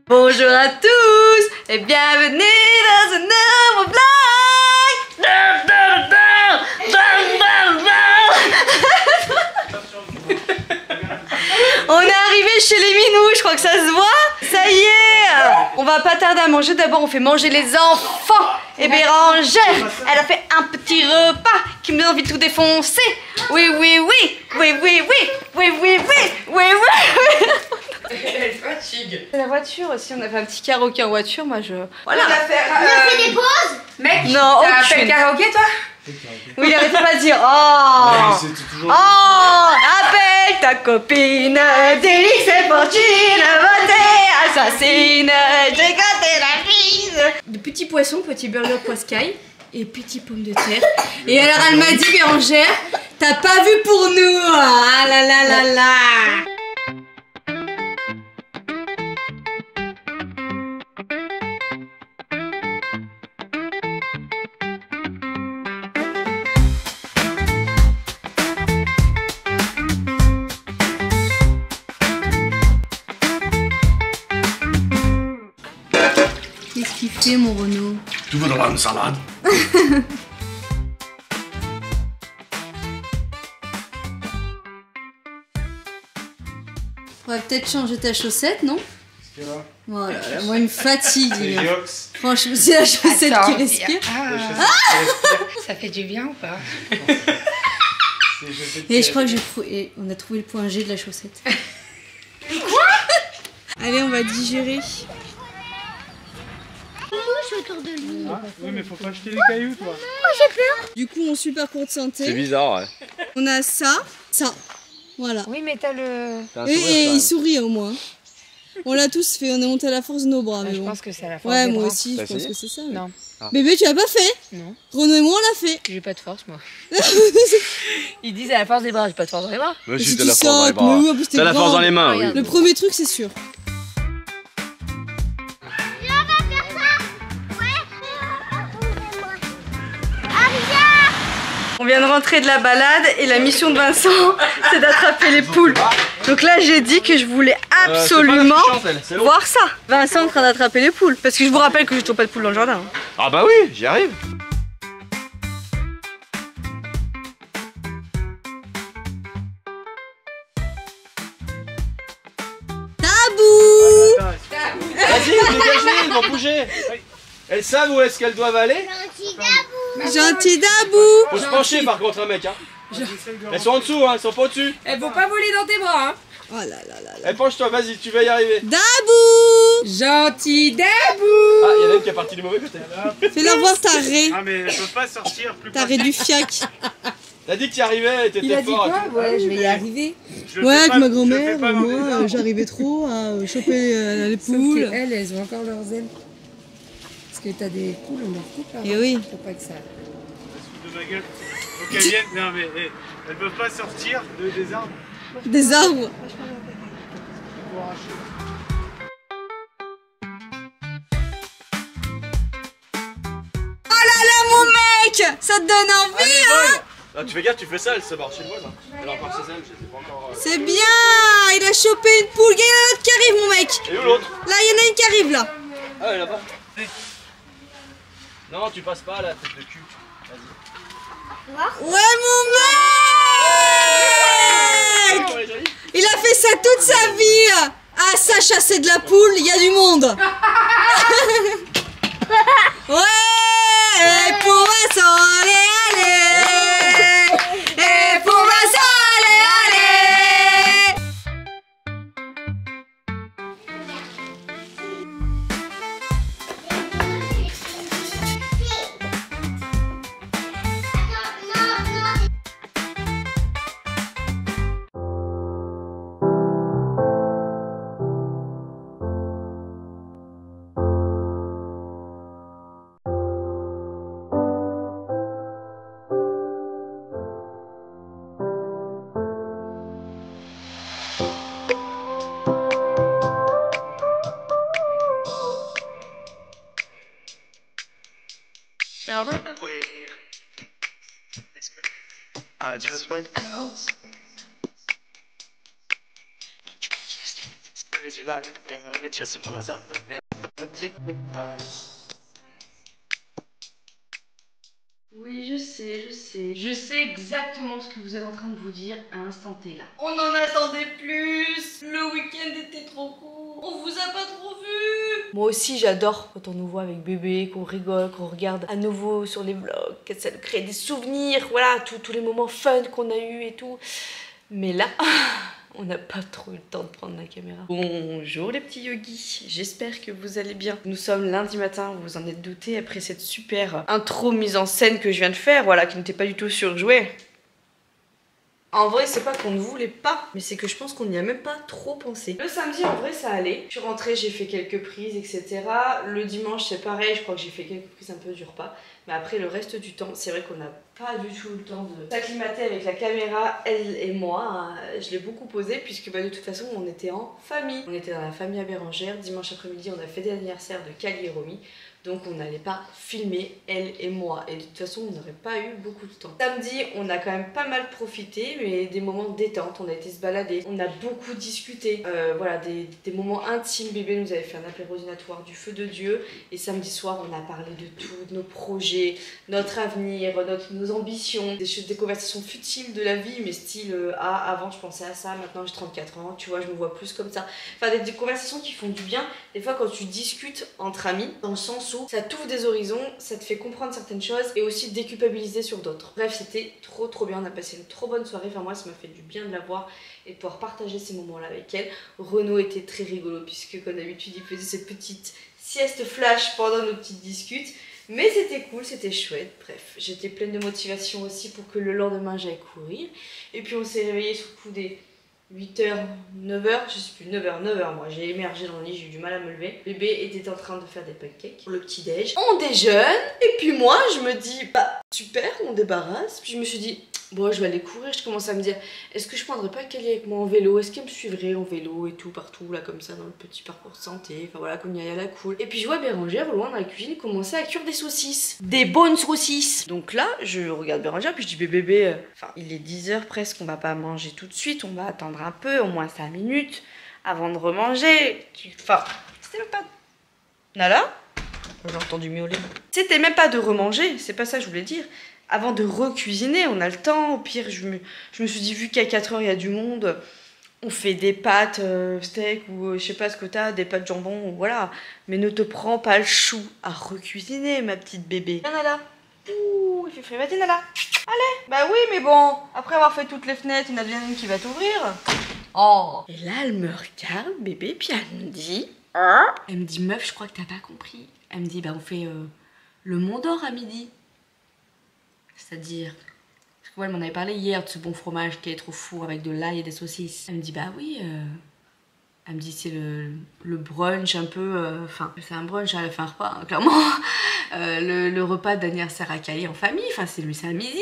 Bonjour à tous et bienvenue dans un nouveau vlog. On est arrivé chez les minous, je crois que ça se voit. Ça y est, on va pas tarder à manger. D'abord on fait manger les enfants. Et Bérangère, elle a fait un petit repas qui me donne envie de tout défoncer. Oui, oui, oui, oui, oui, oui, oui, oui, oui, oui, oui. Elle fatigue. C'est la voiture aussi, on a fait un petit karaoké en voiture, moi je... Voilà. Tu as fait des pauses? Mec, non, t'as fait le karaoké toi? Oui, il arrête pas de dire oh, toujours... oh, appelle ta copine, délice et fortune, votée, assassine, j'ai gâté la bise. De petits poissons, petit burger poiscaille et petits pommes de terre. Et alors elle m'a dit, Bérangère, t'as pas vu pour nous, ah là là là là. Qu'est-ce qu'il fait mon Renaud? Tu voudras une salade? On va peut-être changer ta chaussette, non? Voilà, moi une fatigue. Franchement, c'est la chaussette qui respire. Ça fait du bien ou pas? Et je crois que on a trouvé le point G de la chaussette. Quoi? Allez, on va digérer. Autour de lui. Ah, oui, mais faut pas jeter les cailloux, toi. Oh, j'ai peur. Du coup, on super court de santé. C'est bizarre, ouais. On a ça, ça. Voilà. Oui, mais t'as le... Et il sourit au moins. On l'a tous fait, on est monté à la force de nos bras. Mais Je bon. pense que c'est à la force Ouais, des moi bras. aussi, je pense que c'est ça. Mais... Non. Ah. Bébé, tu l'as pas fait? Non. Renaud et moi, on l'a fait. J'ai pas de force, moi. Ils disent à la force des bras, j'ai pas de force dans les bras. Mais si si, tu t'as la force dans les sautes, bras. mais oui, en plus, t'es T'as la grand. force dans les mains, oui. Regarde. Le premier truc, c'est sûr. On vient de rentrer de la balade et la mission de Vincent, c'est d'attraper les poules. Donc là, j'ai dit que je voulais absolument voir ça. Vincent est en train d'attraper les poules. Parce que je vous rappelle que je trouve pas de poules dans le jardin. Ah bah oui, j'y arrive. Tabou! Vas-y, dégagez, ils vont bouger. Elles savent où est-ce qu'elles doivent aller? Gentil Dabou! Faut se pencher par contre, un mec. Hein. Elles sont en dessous, hein, elles sont pas au-dessus. Elles vont pas voler dans tes bras, hein. Oh là là là là. Eh, penche-toi, vas-y, tu vas y arriver. Dabou! Gentil Dabou! Ah, il y en a une qui est partie du mauvais côté. Fais-leur voir ta raie. Ah, mais elles peuvent pas sortir plus Ta raie du fiac. T'as dit que tu y arrivais, Il t'étais a dit fort. quoi? Ouais, je vais y arriver. Ouais, avec ma grand-mère, moi, j'arrivais trop à choper les poules. Elles ont encore leurs ailes. Parce que t'as des poules, on leur coupe là. Et oui. Faut pas que ça... De ma gueule. Faut qu'elles viennent. Non mais elles peuvent pas sortir des arbres. Des arbres. Oh là là mon mec! Ça te donne envie hein? Ah, tu fais gaffe, tu fais ça, elle se barre chez le voisin. Elle a encore ses ailes, je sais pas encore. C'est bien! Il a chopé une poule. Il y en a un autre qui arrive mon mec! Et où l'autre? Là il y en a une qui arrive là. Ah, elle est là-bas. Non, tu passes pas la tête de cul. Vas-y. Ouais mon mec! Il a fait ça toute sa vie! Ah ça, chasser de la poule, il y a du monde! Ouais! Et pour Vincent, allez, allez! Et pour Vincent, allez, allez! I just went else. It just was up. Oui, je sais. Je sais exactement ce que vous êtes en train de vous dire à l'instant T là. On en attendait plus. Le week-end était trop court. On vous a pas trop vu. Moi aussi, j'adore quand on nous voit avec bébé, qu'on rigole, qu'on regarde à nouveau sur les vlogs, que ça nous crée des souvenirs, voilà, tous les moments fun qu'on a eu et tout. Mais là... on n'a pas trop eu le temps de prendre la caméra. Bonjour les petits yogis, j'espère que vous allez bien. Nous sommes lundi matin, vous vous en êtes douté, après cette super intro mise en scène que je viens de faire, voilà, qui n'était pas du tout surjouée. En vrai, c'est pas qu'on ne voulait pas, mais c'est que je pense qu'on n'y a même pas trop pensé. Le samedi, en vrai, ça allait. Je suis rentrée, j'ai fait quelques prises, etc. Le dimanche, c'est pareil, je crois que j'ai fait quelques prises un peu du repas. Mais après, le reste du temps, c'est vrai qu'on n'a pas du tout le temps de s'acclimater avec la caméra, elle et moi. Je l'ai beaucoup posé, puisque de toute façon, on était en famille. On était dans la famille à Bérengère. Dimanche après-midi, on a fêté l'anniversaire de Kali et Romy. Donc on n'allait pas filmer elle et moi, et de toute façon on n'aurait pas eu beaucoup de temps. Samedi on a quand même pas mal profité, mais des moments de détente, on a été se balader, on a beaucoup discuté, voilà, des moments intimes. Bébé nous avait fait un apéro dînatoire du feu de Dieu, et samedi soir on a parlé de tout, de nos projets, notre avenir, nos ambitions, des conversations futiles de la vie, mais style avant je pensais à ça, maintenant j'ai 34 ans, tu vois, je me vois plus comme ça. Enfin des conversations qui font du bien, des fois quand tu discutes entre amis, dans le sens où ça t'ouvre des horizons, ça te fait comprendre certaines choses et aussi déculpabiliser sur d'autres. Bref, c'était trop bien, on a passé une trop bonne soirée, enfin moi ça m'a fait du bien de la voir et de pouvoir partager ces moments-là avec elle. Renaud était très rigolo puisque comme d'habitude il faisait ses petites siestes flash pendant nos petites discutes. Mais c'était cool, c'était chouette, bref. J'étais pleine de motivation aussi pour que le lendemain j'aille courir. Et puis on s'est réveillé sur le coup des 8h, 9h, je sais plus, 9h, moi j'ai émergé dans le lit, j'ai eu du mal à me lever. Bébé était en train de faire des pancakes pour le petit déj. On déjeune, et puis moi je me dis, bah super, on débarrasse. Puis je me suis dit, bon je vais aller courir, je commence à me dire, est-ce que je prendrais pas Kali avec moi en vélo? Est-ce qu'elle me suivrait en vélo et tout, partout là comme ça dans le petit parcours de santé, enfin voilà, comme il y a la cool. Et puis je vois Bérengère au loin dans la cuisine commencer à cuire des saucisses. Des bonnes saucisses. Donc là, je regarde Bérengère, puis je dis, bébé, enfin il est 10h presque, on va pas manger tout de suite, on va attendre un peu, au moins 5 minutes, avant de remanger. Enfin, c'était même pas... Nala? J'ai entendu miauler. C'était même pas de remanger, c'est pas ça que je voulais dire. Avant de recuisiner, on a le temps. Au pire, je me suis dit, vu qu'à 4h il y a du monde, on fait des pâtes steak ou je sais pas ce que t'as, des pâtes jambon, voilà. Mais ne te prends pas le chou à recuisiner, ma petite bébé. Viens, Nala. Ouh, il fait frais. Vas-y, Nala. Allez. Bah oui, mais bon, après avoir fait toutes les fenêtres, il y en a bien une qui va t'ouvrir. Oh. Et là, elle me regarde, bébé, puis elle me dit... Elle me dit, meuf, je crois que t'as pas compris. Elle me dit, bah on fait le Mont d'Or à midi. C'est-à-dire... Parce que ouais, elle m'en avait parlé hier de ce bon fromage qui est trop four avec de l'ail et des saucisses. Elle me dit, bah oui... Elle me dit, c'est le brunch un peu... Enfin, c'est un brunch, elle a fait un repas, hein, clairement. Le repas d'anniversaire à Kali en famille, enfin c'est à midi.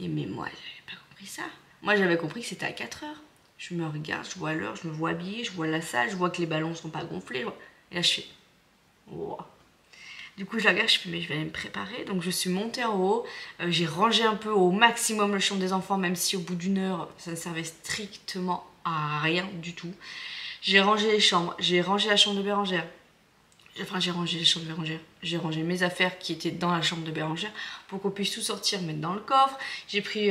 Et mais moi, j'avais pas compris ça. Moi, j'avais compris que c'était à 4h. Je me regarde, je vois l'heure, je me vois habillée, je vois la salle, je vois que les ballons sont pas gonflés. Et là, je fais... Wow. Du coup, je la regarde, je fais, mais je vais aller me préparer. Donc, je suis montée en haut. J'ai rangé un peu au maximum le chambre des enfants, même si au bout d'une heure, ça ne servait strictement à rien du tout. J'ai rangé les chambres, j'ai rangé la chambre de Bérengère. Enfin, j'ai rangé les chambres de Bérengère. J'ai rangé mes affaires qui étaient dans la chambre de Bérengère pour qu'on puisse tout sortir, mettre dans le coffre. J'ai pris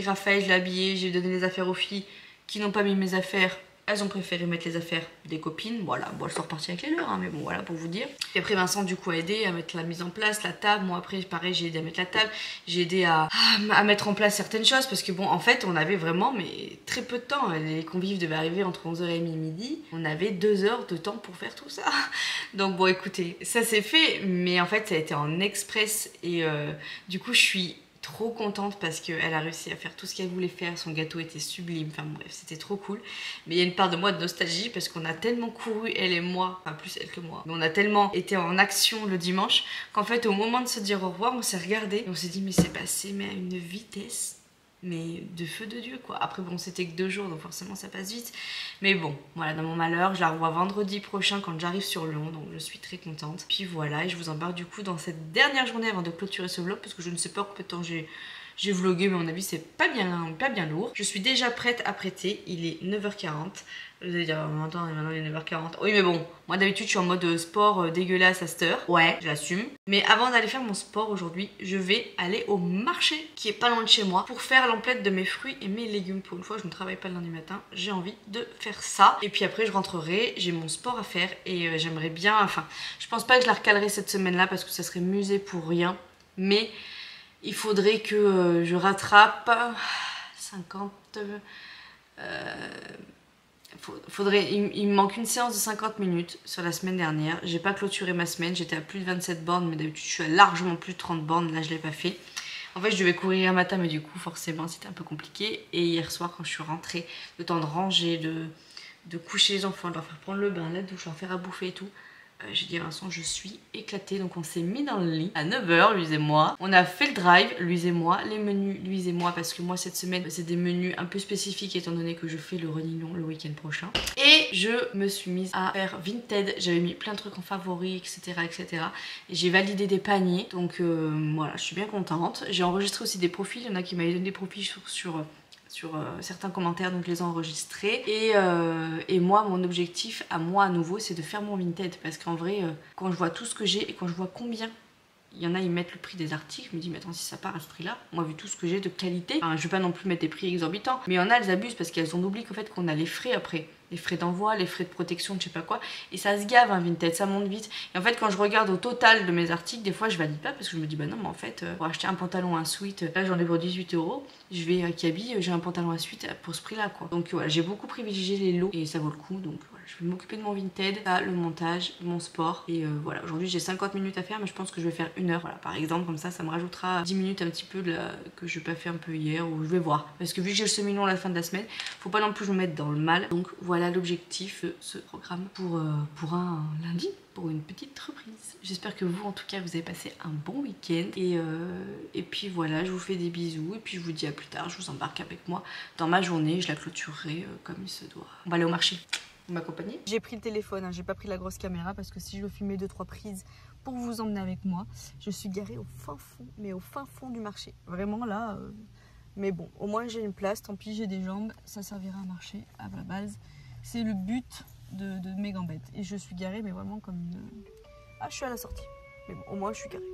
Raphaël, je l'ai habillé, j'ai donné les affaires aux filles qui n'ont pas mis mes affaires. Elles ont préféré mettre les affaires des copines. Voilà, bon, elles sont reparties avec les leurs, hein, mais bon, voilà, pour vous dire. Et après, Vincent, du coup, a aidé à mettre la mise en place, la table. Moi, après, pareil, j'ai aidé à mettre la table. J'ai aidé à mettre en place certaines choses parce que, bon, en fait, on avait vraiment, mais très peu de temps. Les convives devaient arriver entre 11h30 et midi. On avait 2 heures de temps pour faire tout ça. Donc, bon, écoutez, ça s'est fait, mais en fait, ça a été en express. Et du coup, je suis trop contente parce qu'elle a réussi à faire tout ce qu'elle voulait faire. Son gâteau était sublime, enfin bref, c'était trop cool. Mais il y a une part de moi de nostalgie parce qu'on a tellement couru, elle et moi, enfin plus elle que moi, mais on a tellement été en action le dimanche qu'en fait au moment de se dire au revoir, on s'est regardé et on s'est dit mais c'est passé mais à une vitesse. mais de feu de Dieu quoi. Après bon c'était que 2 jours donc forcément ça passe vite. Mais bon voilà, dans mon malheur je la revois vendredi prochain quand j'arrive sur Lyon, donc je suis très contente. Puis voilà, et je vous embarque du coup dans cette dernière journée avant de clôturer ce vlog parce que je ne sais pas combien de temps j'ai vlogué, mais à mon avis c'est pas bien lourd. Je suis déjà prête à prêter, il est 9h40. Vous allez dire, attends, maintenant il est 9h40. Oui mais bon, moi d'habitude je suis en mode sport dégueulasse à cette heure. Ouais, je l'assume. Mais avant d'aller faire mon sport aujourd'hui, je vais aller au marché qui est pas loin de chez moi pour faire l'emplette de mes fruits et mes légumes. Pour une fois je ne travaille pas le lundi matin, j'ai envie de faire ça. Et puis après je rentrerai, j'ai mon sport à faire et j'aimerais bien, enfin je pense pas que je la recalerai cette semaine là parce que ça serait musée pour rien. Mais il faudrait que je rattrape 50... il me manque une séance de 50 minutes sur la semaine dernière. J'ai pas clôturé ma semaine, j'étais à plus de 27 bornes, mais d'habitude je suis à largement plus de 30 bornes, là je l'ai pas fait. En fait je devais courir un matin mais du coup forcément c'était un peu compliqué. Et hier soir quand je suis rentrée, le temps de ranger, de coucher les enfants, de leur faire prendre le bain, la douche, leur faire à bouffer et tout, j'ai dit Vincent je suis éclatée. Donc on s'est mis dans le lit à 9h lui et moi, on a fait le drive lui et moi, les menus lui et moi parce que moi cette semaine c'est des menus un peu spécifiques étant donné que je fais le Renillon le week-end prochain. Et je me suis mise à faire Vinted, j'avais mis plein de trucs en favoris etc. Et j'ai validé des paniers donc voilà je suis bien contente. J'ai enregistré aussi des profils, il y en a qui m'avaient donné des profils sur certains commentaires, donc les enregistrer. Et moi mon objectif à moi à nouveau c'est de faire mon Vinted parce qu'en vrai quand je vois tout ce que j'ai et quand je vois combien il y en a ils mettent le prix des articles, je me dis mais attends si ça part à ce prix là, moi vu tout ce que j'ai de qualité, enfin, je vais pas non plus mettre des prix exorbitants, mais il y en a elles abusent parce qu'elles ont oublié qu'en fait qu'on a les frais après, les frais d'envoi, les frais de protection, je sais pas quoi, et ça se gave un Vinted, ça monte vite. Et en fait quand je regarde au total de mes articles, des fois je valide pas parce que je me dis bah non mais en fait pour acheter un pantalon, un sweat, là j'en ai pour 18 €, je vais à Kaby, j'ai un pantalon à sweat pour ce prix là quoi. Donc voilà, j'ai beaucoup privilégié les lots et ça vaut le coup, donc voilà, je vais m'occuper de mon Vinted, ça, le montage, mon sport, et voilà, aujourd'hui j'ai 50 minutes à faire mais je pense que je vais faire 1 heure, voilà par exemple, comme ça me rajoutera 10 minutes un petit peu de que je n'ai pas fait un peu hier, ou je vais voir, parce que vu que j'ai le semi-long à la fin de la semaine, faut pas non plus me mettre dans le mal. Donc voilà l'objectif de ce programme pour un lundi, pour une petite reprise. J'espère que vous en tout cas vous avez passé un bon week-end et puis voilà, je vous fais des bisous et puis je vous dis à plus tard. Je vous embarque avec moi dans ma journée, je la clôturerai comme il se doit. On va aller au marché, vous m'accompagnez? J'ai pris le téléphone, hein, j'ai pas pris la grosse caméra parce que si je veux filmer 2-3 prises pour vous emmener avec moi, je suis garée au fin fond, mais au fin fond du marché, vraiment là mais bon, au moins j'ai une place, tant pis j'ai des jambes, ça servira à marcher à la base. C'est le but de mes gambettes. Et je suis garée mais vraiment comme une... Ah je suis à la sortie. Mais bon, au moins je suis garée.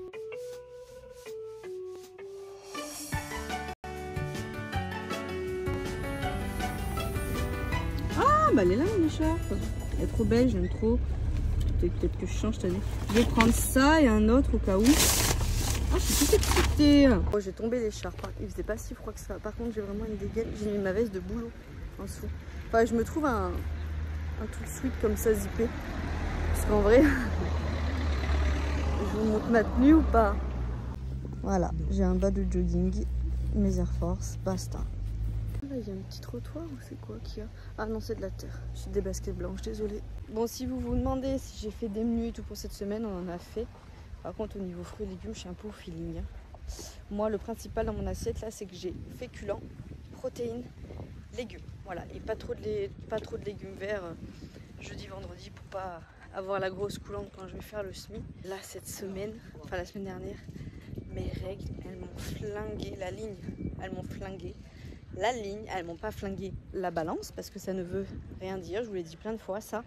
Ah bah elle est là mon écharpe. Elle est trop belle, j'aime trop. Peut-être que je change cette année. Je vais prendre ça et un autre au cas où. Ah, je suis toute excitée. Oh, j'ai tombé l'écharpe. Hein. Il faisait pas si froid que ça. Par contre, j'ai vraiment une dégaine. J'ai mis ma veste de boulot en dessous. Enfin, je me trouve un tout de suite comme ça zippé. Parce qu'en vrai, je vous montre ma tenue ou pas? Voilà, j'ai un bas de jogging, mes Air Force, basta. Là, il y a un petit trottoir ou c'est quoi qu'il y a? Ah non, c'est de la terre. J'ai des baskets blanches, désolée. Bon, si vous vous demandez si j'ai fait des menus et tout pour cette semaine, on en a fait. Par contre au niveau fruits et légumes je suis un peu au feeling. Moi le principal dans mon assiette là c'est que j'ai féculents, protéines, légumes. Voilà, et pas trop de légumes verts jeudi, vendredi pour pas avoir la grosse coulante quand je vais faire le SMI. Là cette semaine, enfin la semaine dernière, mes règles elles m'ont flingué la ligne. Elles m'ont flingué la ligne, elles m'ont pas flingué la balance parce que ça ne veut rien dire, je vous l'ai dit plein de fois ça.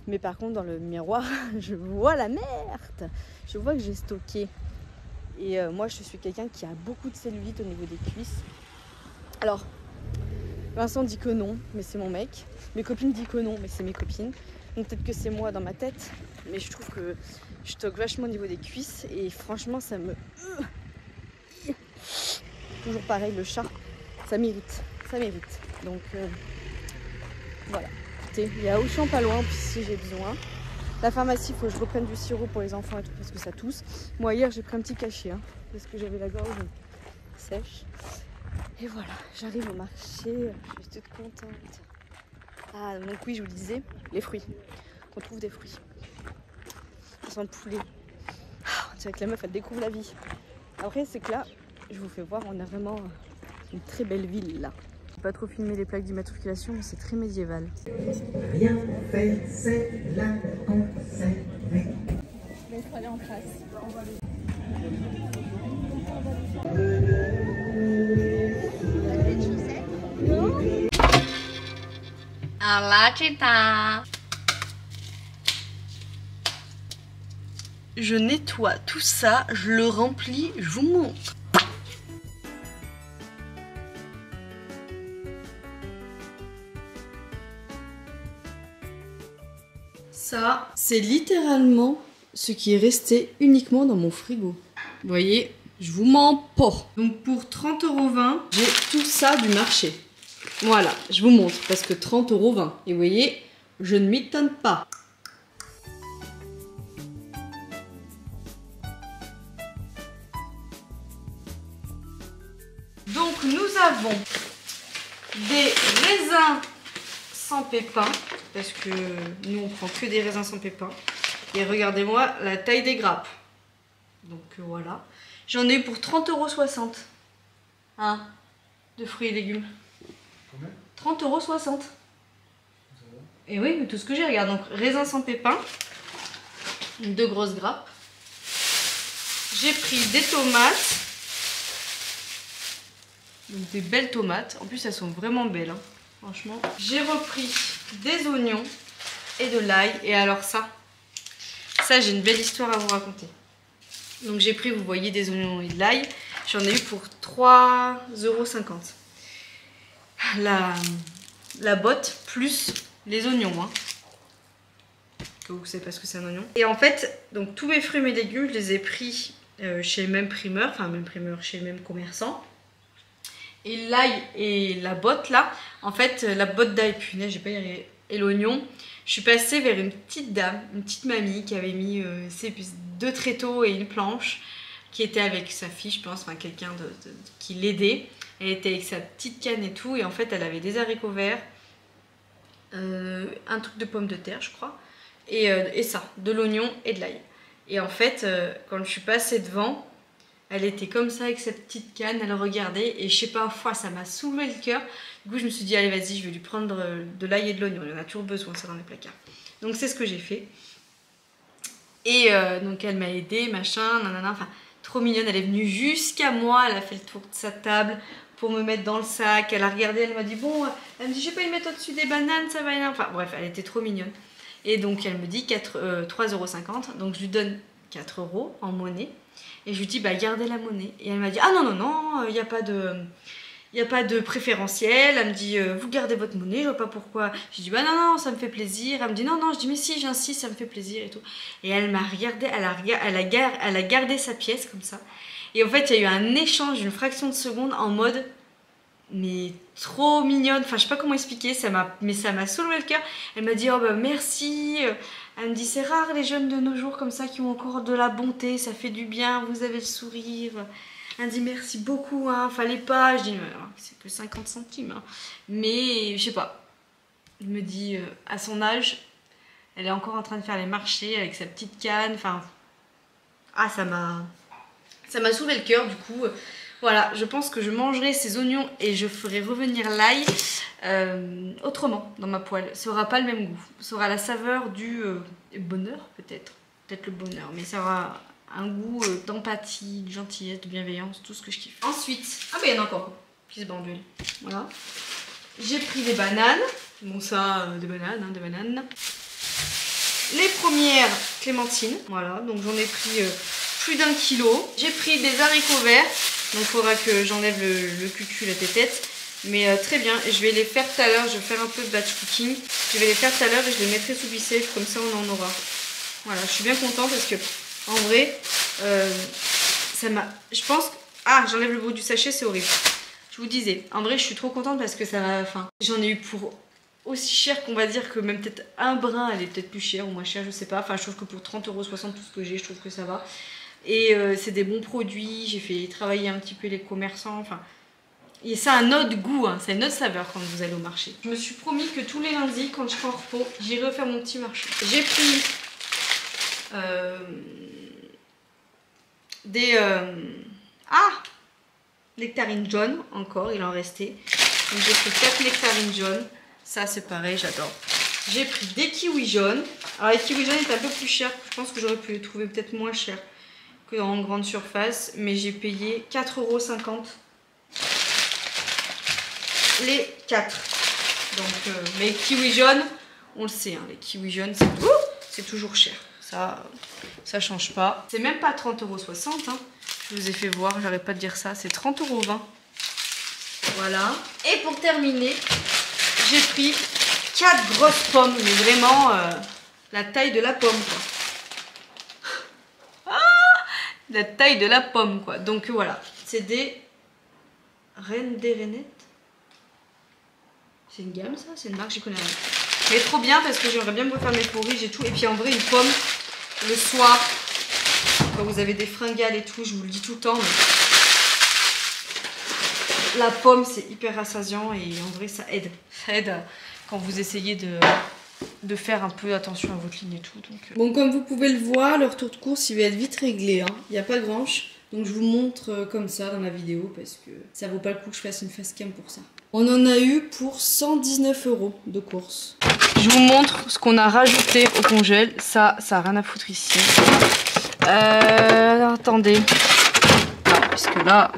Mais par contre dans le miroir je vois la merde. Je vois que j'ai stocké. Et moi je suis quelqu'un qui a beaucoup de cellulite au niveau des cuisses. Alors Vincent dit que non, mais c'est mon mec. Mes copines disent que non, mais c'est mes copines. Donc peut-être que c'est moi dans ma tête. Mais je trouve que je stocke vachement au niveau des cuisses. Et franchement ça me... Toujours pareil, le chat, ça m'irrite. Ça m'irrite. Donc voilà. Il y a Auchan pas loin si j'ai besoin. La pharmacie, il faut que je reprenne du sirop pour les enfants et tout parce que ça tousse. Moi hier j'ai pris un petit cachet hein, parce que j'avais la gorge sèche. Et voilà, j'arrive au marché, je suis toute contente. Ah donc oui, je vous disais, les fruits. On trouve des fruits. Ça sent le poulet. On dirait que la meuf elle découvre la vie. Après c'est que là, je vous fais voir, on a vraiment Une très belle ville là. Je vais pas trop filmer les plaques d'immatriculation, mais c'est très médiéval. Rien fait, c'est la conserver. Il faut aller en classe. Alla città. Je nettoie tout ça, je le remplis, je vous montre. Ça, c'est littéralement ce qui est resté uniquement dans mon frigo. Vous voyez, je vous mens pas. Donc pour 30,20 €, j'ai tout ça du marché. Voilà, je vous montre parce que 30,20 €. Et vous voyez, je ne m'étonne pas. Donc nous avons des raisins sans pépins, parce que nous on prend que des raisins sans pépins. Et regardez-moi la taille des grappes. Donc voilà. J'en ai eu pour 30,60 €. Hein, de fruits et légumes. Combien? 30,60 €. Et oui, mais tout ce que j'ai, regarde. Donc raisins sans pépins. 2 grosses grappes. J'ai pris des tomates. Donc des belles tomates. En plus, elles sont vraiment belles. Hein. Franchement. J'ai repris des oignons et de l'ail. Et alors ça j'ai une belle histoire à vous raconter. Donc j'ai pris, vous voyez, des oignons et de l'ail. J'en ai eu pour 3,50 €. La botte plus les oignons. Hein. Que vous savez pas ce que c'est un oignon. Et en fait, donc tous mes fruits et mes légumes, je les ai pris chez le même primeur. Enfin, même primeur, chez le même commerçant. Et l'ail et la botte là, en fait, la botte d'ail, punaise, j'ai pas y arrivé. Et l'oignon, je suis passée vers une petite dame, une petite mamie qui avait mis 2 tréteaux et une planche, qui était avec sa fille, je pense, enfin quelqu'un qui l'aidait. Elle était avec sa petite canne et tout, et en fait, elle avait des haricots verts, un truc de pommes de terre, je crois, et ça, de l'oignon et de l'ail. Et en fait, quand je suis passée devant, elle était comme ça avec cette petite canne, elle regardait et je sais pas, ça m'a soulevé le cœur. Du coup, je me suis dit, allez, vas-y, je vais lui prendre de l'ail et de l'oignon. Il y en a toujours besoin, ça, dans les placards. Donc, c'est ce que j'ai fait. Et donc, elle m'a aidée, machin, nanana, enfin, trop mignonne. Elle est venue jusqu'à moi, elle a fait le tour de sa table pour me mettre dans le sac. Elle a regardé, elle m'a dit, bon, elle me dit, je vais pas y mettre au-dessus des bananes, ça va aller. Enfin, bref, elle était trop mignonne. Et donc, elle me dit 3,50 €. Donc, je lui donne 4 € en monnaie. Et je lui dis, bah gardez la monnaie. Et elle m'a dit, ah non, non, non, il n'y a pas de préférentiel. Elle me dit, vous gardez votre monnaie, je vois pas pourquoi. Je dis, bah non, non, ça me fait plaisir. Elle me dit, non, non, je dis, mais si, j'insiste, ça me fait plaisir et tout. Et elle m'a regardé, elle a gardé sa pièce comme ça. Et en fait, il y a eu un échange d'une fraction de seconde en mode, mais trop mignonne. Enfin, je sais pas comment expliquer, mais ça m'a soulevé le cœur. Elle m'a dit, oh bah merci. Elle me dit, c'est rare les jeunes de nos jours comme ça qui ont encore de la bonté, ça fait du bien, vous avez le sourire. Elle me dit, merci beaucoup, hein, fallait pas. Je dis, c'est que 50 centimes. Hein. Mais je sais pas. Je me dis, à son âge, elle est encore en train de faire les marchés avec sa petite canne. Enfin, ça m'a soulevé le cœur du coup. Voilà, je pense que je mangerai ces oignons et je ferai revenir l'ail autrement dans ma poêle. Ça aura pas le même goût. Ça aura la saveur du bonheur peut-être. Peut-être le bonheur. Mais ça aura un goût d'empathie, de gentillesse, de bienveillance, tout ce que je kiffe. Ensuite, il y en a encore qui se bambule. Voilà. J'ai pris des bananes. Bon ça, des bananes, hein, des bananes. Les premières clémentines. Voilà, donc j'en ai pris plus d'1 kg. J'ai pris des haricots verts. Donc il faudra que j'enlève le cucu, la tétette. Mais très bien, et je vais les faire tout à l'heure. Je vais faire un peu de batch cooking. Je vais les faire tout à l'heure et je les mettrai sous bicef. Comme ça on en aura. Voilà, je suis bien contente parce que en vrai, ça m'a... Je pense... j'enlève le bout du sachet, c'est horrible. Je vous disais, en vrai je suis trop contente parce que ça m'a... Enfin, j'en ai eu pour aussi cher qu'on va dire que même peut-être un brin, elle est peut-être plus chère ou moins chère, je sais pas. Enfin, je trouve que pour 30,60 € tout ce que j'ai, je trouve que ça va. Et c'est des bons produits, j'ai fait travailler un petit peu les commerçants, enfin... Et ça a un autre goût, hein, c'est une autre saveur quand vous allez au marché. Je me suis promis que tous les lundis, quand je serai en repos, j'irai refaire mon petit marché. J'ai pris des Nectarine jaune, encore, il en restait. Donc j'ai pris 4 nectarines jaunes. Ça c'est pareil, j'adore. J'ai pris des kiwis jaunes. Alors les kiwis jaunes étaient un peu plus chers. Je pense que j'aurais pu les trouver peut-être moins chers que dans une grande surface. Mais j'ai payé 4,50 € les 4. Donc, mais kiwis jaunes, on le sait, hein, les kiwis jaunes c'est toujours cher. Ça change pas. C'est même pas 30,60 €. Hein. Je vous ai fait voir, j'arrête pas de dire ça. C'est 30,20 €. Voilà. Et pour terminer, j'ai pris 4 grosses pommes. Mais vraiment la taille de la pomme, quoi. La taille de la pomme, quoi. Donc voilà. C'est des Reines des Rainettes. C'est une gamme, ça? C'est une marque, j'y connais rien. Mais trop bien parce que j'aimerais bien me refaire mes porridge et tout. Et puis en vrai, une pomme le soir, quand vous avez des fringales et tout, je vous le dis tout le temps, mais la pomme c'est hyper rassasiant et en vrai ça aide. Ça aide quand vous essayez de faire un peu attention à votre ligne et tout. Donc, Bon, comme vous pouvez le voir, le retour de course il va être vite réglé. Hein. Il n'y a pas de grange. Donc je vous montre comme ça dans la vidéo parce que ça vaut pas le coup que je fasse une face cam pour ça. On en a eu pour 119 € de course. je vous montre ce qu'on a rajouté au congèle. Ça a rien à foutre ici. Attendez. Non, parce que là,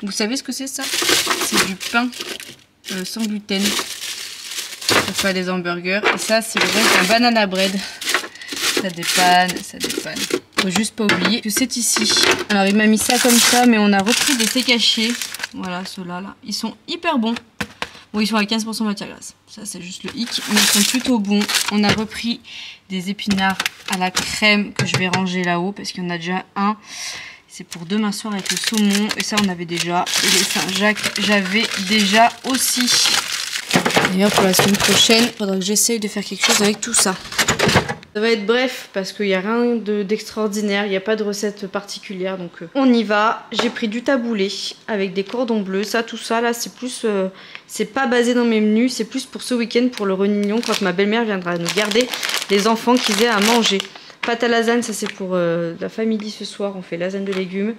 vous savez ce que c'est ça? C'est du pain sans gluten. Ça fait des hamburgers. Et ça, c'est le reste d'un banana bread. Ça dépanne, ça dépanne. Faut juste pas oublier que c'est ici. Alors, il m'a mis ça comme ça, mais on a repris des thés cachés. Voilà, ceux-là, là. Ils sont hyper bons. Bon, ils sont à 15% de matière grasse. Ça, c'est juste le hic. Mais ils sont plutôt bons. On a repris des épinards à la crème que je vais ranger là-haut parce qu'il y en a déjà un. C'est pour demain soir avec le saumon. Et ça, on avait déjà. Et les Saint-Jacques, j'avais déjà aussi. D'ailleurs, pour la semaine prochaine, il faudra que j'essaye de faire quelque chose avec tout ça. Ça va être bref parce qu'il n'y a rien d'extraordinaire, il n'y a pas de recette particulière, donc on y va. J'ai pris du taboulé avec des cordons bleus, ça, tout ça, là, c'est plus, c'est pas basé dans mes menus, c'est plus pour ce week-end, pour le réunion, quand ma belle-mère viendra nous garder les enfants qu'ils aient à manger. Pâte à lasagne, ça c'est pour la famille ce soir, on fait lasagne de légumes.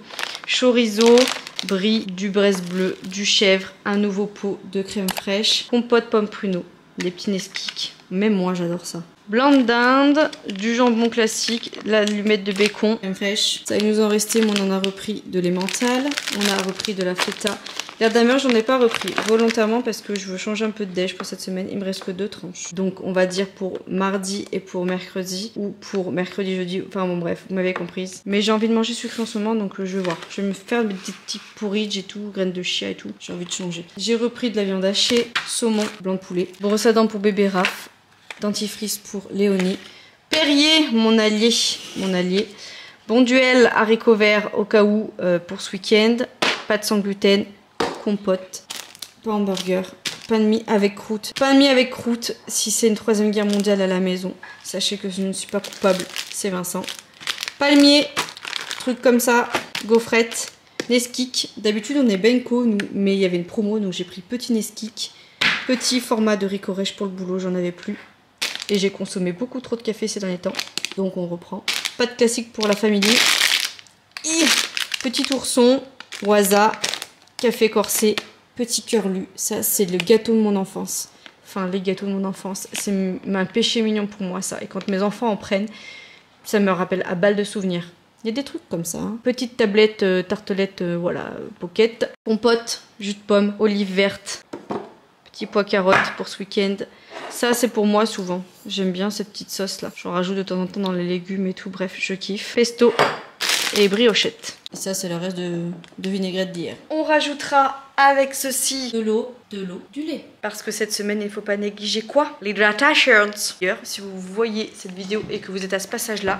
Chorizo, brie, du braise bleu, du chèvre, un nouveau pot de crème fraîche, compote pomme pruneau, des petits Nesquik, même moi j'adore ça. Blanc de dinde, du jambon classique, l'allumette de bacon, crème fraîche. Ça, il nous en restait, mais on en a repris de l'emmental. On a repris de la feta. L'air d'amer, j'en ai pas repris volontairement parce que je veux changer un peu de déj pour cette semaine. Il me reste que 2 tranches. Donc, on va dire pour mardi et pour mercredi. Ou pour mercredi, jeudi. Enfin, bon, bref, vous m'avez comprise. Mais j'ai envie de manger sucré en ce moment, donc je vais voir. Je vais me faire des petits porridge et tout, graines de chia et tout. J'ai envie de changer. J'ai repris de la viande hachée, saumon, blanc de poulet. Brosse à dents pour bébé Raph. Dentifrice pour Léonie. Perrier, mon allié. Bonduelle, haricots verts au cas où pour ce week-end. Pâte sans gluten, compote, pain hamburger, pain de mie avec croûte. Pain de mie avec croûte si c'est une 3e guerre mondiale à la maison. Sachez que je ne suis pas coupable, c'est Vincent. Palmier, truc comme ça, gaufrette, Nesquik. D'habitude on est Benko, nous, mais il y avait une promo donc j'ai pris petit Nesquik. Petit format de ricorèche pour le boulot, j'en avais plus. Et j'ai consommé beaucoup trop de café ces derniers temps. Donc on reprend. Pâte classique pour la famille. Petit ourson, Waza, café corsé, petit curlu. Ça c'est le gâteau de mon enfance. Enfin les gâteaux de mon enfance. C'est un péché mignon pour moi ça. Et quand mes enfants en prennent, ça me rappelle à balle de souvenirs. Il y a des trucs comme ça. Hein. Petite tablette, tartelette, voilà, pocket. Compote, jus de pomme, olive verte. Petit pois carotte pour ce week-end. Ça, c'est pour moi souvent. J'aime bien cette petite sauce-là. J'en rajoute de temps en temps dans les légumes et tout. Bref, je kiffe. Pesto et briochette. Et ça, c'est le reste de vinaigrette d'hier. On rajoutera avec ceci De l'eau, du lait. parce que cette semaine, il ne faut pas négliger quoi? L'hydratation. D'ailleurs, si vous voyez cette vidéo et que vous êtes à ce passage-là...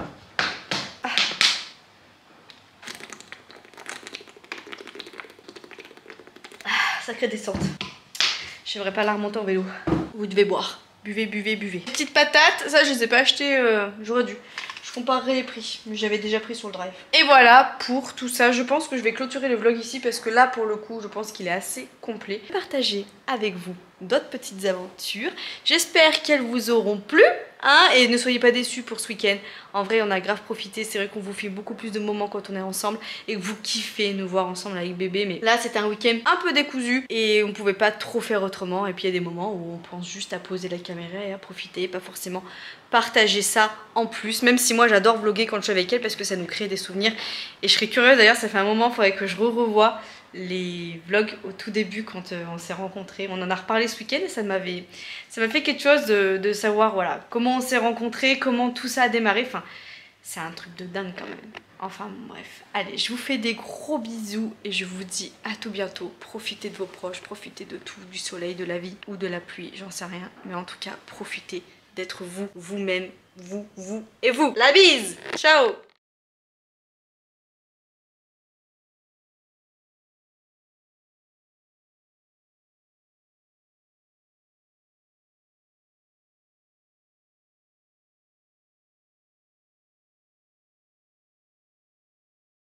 Sacrée descente. Je devrais pas la remonter en vélo. Vous devez boire. Buvez, buvez, buvez. Petites patates, ça je les ai pas achetées, j'aurais dû. Je comparerai les prix, mais j'avais déjà pris sur le drive. Et voilà pour tout ça. Je pense que je vais clôturer le vlog ici parce que là pour le coup, je pense qu'il est assez complet. Partagez avec vous d'autres petites aventures. J'espère qu'elles vous auront plu. Hein, et ne soyez pas déçus pour ce week-end. En vrai, on a grave profité. C'est vrai qu'on vous fait beaucoup plus de moments quand on est ensemble et que vous kiffez nous voir ensemble avec bébé. Mais là, c'était un week-end un peu décousu et on pouvait pas trop faire autrement. Et puis, il y a des moments où on pense juste à poser la caméra et à profiter, pas forcément partager ça en plus. Même si moi, j'adore vlogger quand je suis avec elle parce que ça nous crée des souvenirs. Et je serais curieuse, d'ailleurs, ça fait un moment, il faudrait que je revoie les vlogs au tout début quand on s'est rencontrés. On en a reparlé ce week-end et ça m'a fait quelque chose de savoir voilà comment on s'est rencontrés, comment tout ça a démarré. Enfin, c'est un truc de dingue quand même. Enfin bon, bref, allez, je vous fais des gros bisous et je vous dis à tout bientôt. Profitez de vos proches, profitez de tout, du soleil, de la vie ou de la pluie, j'en sais rien. Mais en tout cas, profitez d'être vous, vous-même, vous et vous. La bise, ciao.